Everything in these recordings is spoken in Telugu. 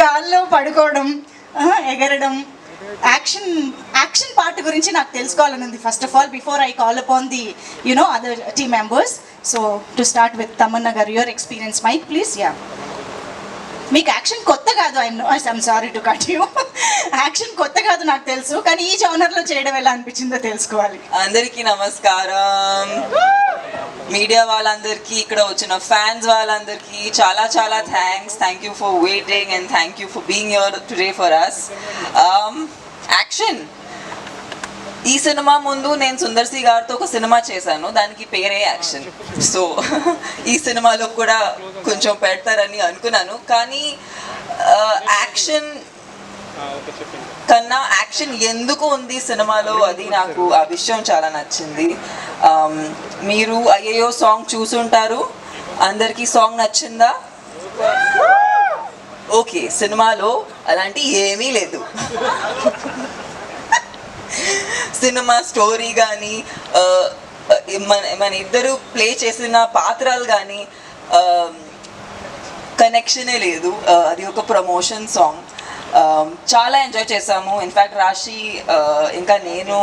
గాల్లో పడుకోవడం, ఎగరడం, యాక్షన్ యాక్షన్ పార్ట్ గురించి నాకు తెలుసుకోవాలని ఉంది. First of all before I call upon the other team members. So to start with Tamannaah garu, your experience. Mike please. Yeah, మీకు యాక్షన్ కొత్త కాదు. I'm sorry to cut you. Action కొత్త కాదు నాకు తెలుసు, కానీ ఈ జోనర్లో చేయడం ఎలా అనిపించిందో తెలుసుకోవాలి. అందరికీ నమస్కారం. మీడియా వాళ్ళందరికీ, ఇక్కడ వచ్చిన ఫ్యాన్స్ వాళ్ళందరికీ చాలా చాలా thank you for waiting and thank you for being here today for us. Action, ఈ సినిమా ముందు నేను సుందర్ సి గారితో ఒక సినిమా చేశాను, దానికి పేరే యాక్షన్. సో ఈ సినిమాలో కూడా కొంచెం పెడతారని అనుకున్నాను, కానీ యాక్షన్ కన్నా యాక్షన్ ఎందుకు ఉంది సినిమాలో, అది నాకు ఆ విషయం చాలా నచ్చింది. మీరు అయ్యో సాంగ్ చూసుంటారు, అందరికీ సాంగ్ నచ్చిందా? ఓకే, సినిమాలో అలాంటి ఏమీ లేదు. సినిమా స్టోరీ కానీ మన ఇద్దరు ప్లే చేసిన పాత్రలు కానీ కనెక్షనే లేదు. అది ఒక ప్రమోషన్ సాంగ్. చాలా ఎంజాయ్ చేసాము. ఇన్ఫ్యాక్ట్ రాశి ఇంకా నేను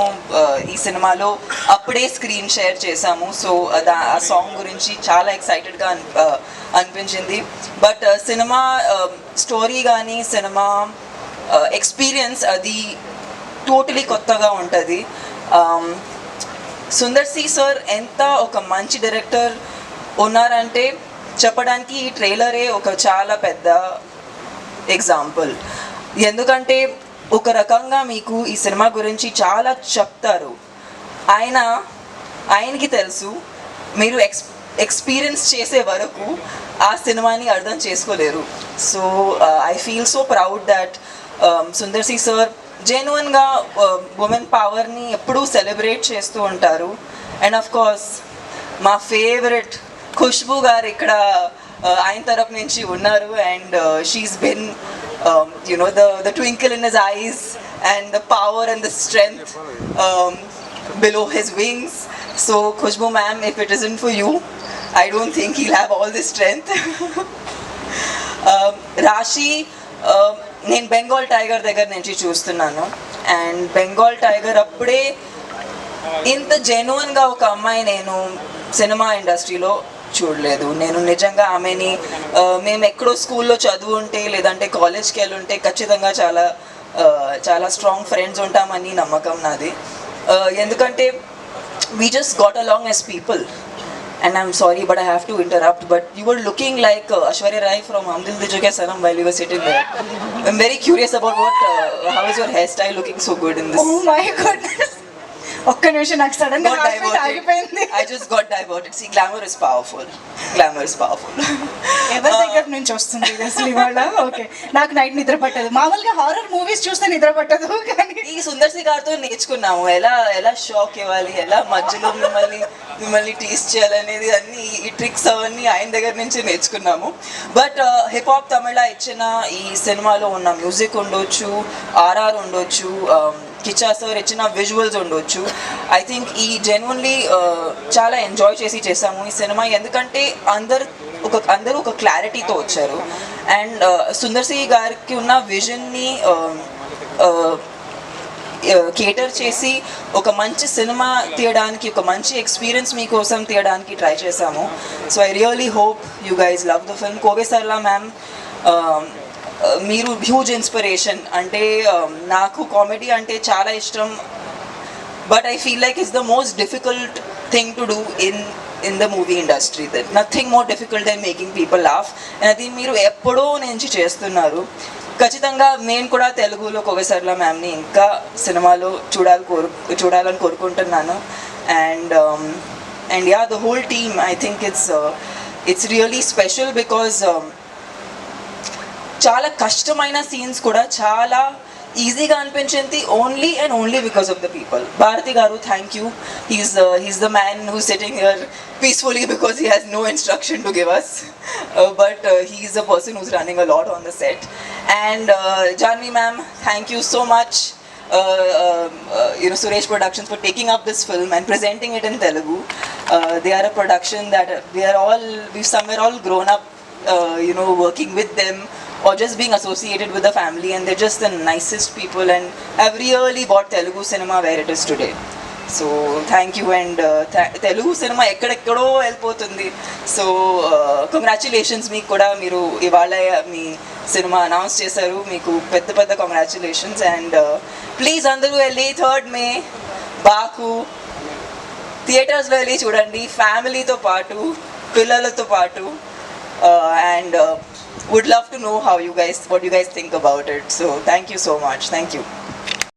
ఈ సినిమాలో అప్పుడే స్క్రీన్ షేర్ చేసాము. సో ఆ సాంగ్ గురించి చాలా ఎక్సైటెడ్గా అనిపించింది. బట్ సినిమా స్టోరీ కానీ సినిమా ఎక్స్పీరియన్స్ అది టోటలీ కొత్తగా ఉంటుంది. సుందర్ సి సార్ ఎంత ఒక మంచి డైరెక్టర్ ఉన్నారంటే చెప్పడానికి ఈ ట్రైలరే ఒక చాలా పెద్ద ఎగ్జాంపుల్. ఎందుకంటే ఒక రకంగా మీకు ఈ సినిమా గురించి చాలా చెప్తారు. ఆయనకి తెలుసు, మీరు ఎక్స్పీరియన్స్ చేసే వరకు ఆ సినిమాని అర్థం చేసుకోలేరు. So I feel so proud that Sundar C sir జెన్యున్గా ఉమెన్ పవర్ని ఎప్పుడూ సెలబ్రేట్ చేస్తూ ఉంటారు. అండ్ ఆఫ్ కోర్స్ మా ఫేవరెట్ ఖుష్బూ గారు ఇక్కడ ఆయన తరపు నుంచి ఉన్నారు. And she's been the twinkle in his eyes and the power and the strength below his wings. So Khushbu ma'am, if it isn't for you, I don't think he'll have all this strength. Rashi, నేను బెంగాల్ టైగర్ దగ్గర నుంచి చూస్తున్నాను. అండ్ బెంగాల్ టైగర్ అప్పుడే ఇంత జెన్యున్గా ఒక అమ్మాయి నేను సినిమా ఇండస్ట్రీలో చూడలేదు. నేను నిజంగా ఆమెని మేము ఎక్కడో స్కూల్లో చదువు ఉంటే లేదంటే కాలేజ్కి వెళ్ళి ఉంటే ఖచ్చితంగా చాలా చాలా స్ట్రాంగ్ ఫ్రెండ్స్ ఉంటామని నమ్మకం నాది. ఎందుకంటే we just got along as people. And I'm sorry, but I have to interrupt. But you were looking like Aishwarya Rai from Hum Dil De Chuke Sanam while you were sitting there. I'm very curious about how is your hairstyle looking so good in this? Oh my goodness. ఒక్క నిమిషం, నాకు సడన్ గా ఆగిపోయింది. I just got diverted. See, glamour is powerful. Glamour is powerful. ఎవరి దగ్గర నుంచి వస్తుంది అసలు ఇవాళ? ఓకే, నాకు నైట్ నిద్ర పట్టదు. మామూలుగా హారర్ మూవీస్ చూస్తే నిద్ర పట్టదు, కానీ ఈ సుందర్ సి గారితో నేర్చుకున్నాము ఎలా షాక్ ఇవ్వాలి, ఎలా మధ్యలో మిమ్మల్ని టీస్ చేయాలనేది అన్ని ఈ ట్రిక్స్ అవన్నీ ఆయన దగ్గర నుంచి నేర్చుకున్నాము. బట్ హిప్ హాప్ తమిళ ఇచ్చిన ఈ సినిమాలో ఉన్న మ్యూజిక్ ఉండొచ్చు, ఆర్ఆర్ ఉండొచ్చు, కిచ్చా సార్ ఇచ్చిన విజువల్స్ ఉండొచ్చు. ఐ థింక్ ఈ జెన్యున్లీ చాలా ఎంజాయ్ చేసాము ఈ సినిమా. ఎందుకంటే అందరూ ఒక క్లారిటీతో వచ్చారు. అండ్ సుందర్ సి గారికి ఉన్న విజన్ని కేటర్ చేసి ఒక మంచి సినిమా తీయడానికి, ఒక మంచి ఎక్స్పీరియన్స్ మీకోసం తీయడానికి ట్రై చేశాము. So I really hope you guys love the film. Kovai Sarala ma'am, మీరు హ్యూజ్ ఇన్స్పిరేషన్. అంటే నాకు కామెడీ అంటే చాలా ఇష్టం, but I feel like it's the most difficult thing to do in the movie industry. Nothing more difficult than making people laugh. అది మీరు ఎప్పుడో నుంచి చేస్తున్నారు. ఖచ్చితంగా నేను కూడా తెలుగులో కోవే సర్లా మ్యామ్ని ఇంకా సినిమాలో చూడాలని కోరుకుంటున్నాను. And yeah, the whole team, I think it's really special because చాలా కష్టమైన సీన్స్ కూడా చాలా ఈజీగా అనిపించింది only because of the people. Bharathi garu, thank you. He's the man who sitting here peacefully because he has no instruction to give us, but he is the person who's running a lot on the set. And Janhvi ma'am, thank you so much. Suresh Productions for taking up this film and presenting it in Telugu. They are a production that we've somewhere all grown up, working with them or just being associated with the family, and they're just the nicest people, and have really brought Telugu cinema where it is today. So thank you. And Telugu cinema ఎక్కడెక్కడో వెళ్ళిపోతుంది. సో కంగ్రాచులేషన్స్ మీకు కూడా, మీరు ఇవాళ మీ సినిమా అనౌన్స్ చేశారు, మీకు పెద్ద పెద్ద కంగ్రాచులేషన్స్. అండ్ ప్లీజ్ అందరూ వెళ్ళి 3rd May బాకు థియేటర్స్లో వెళ్ళి చూడండి, ఫ్యామిలీతో పాటు, పిల్లలతో పాటు. And would love to know what you guys think about it. So thank you so much. Thank you.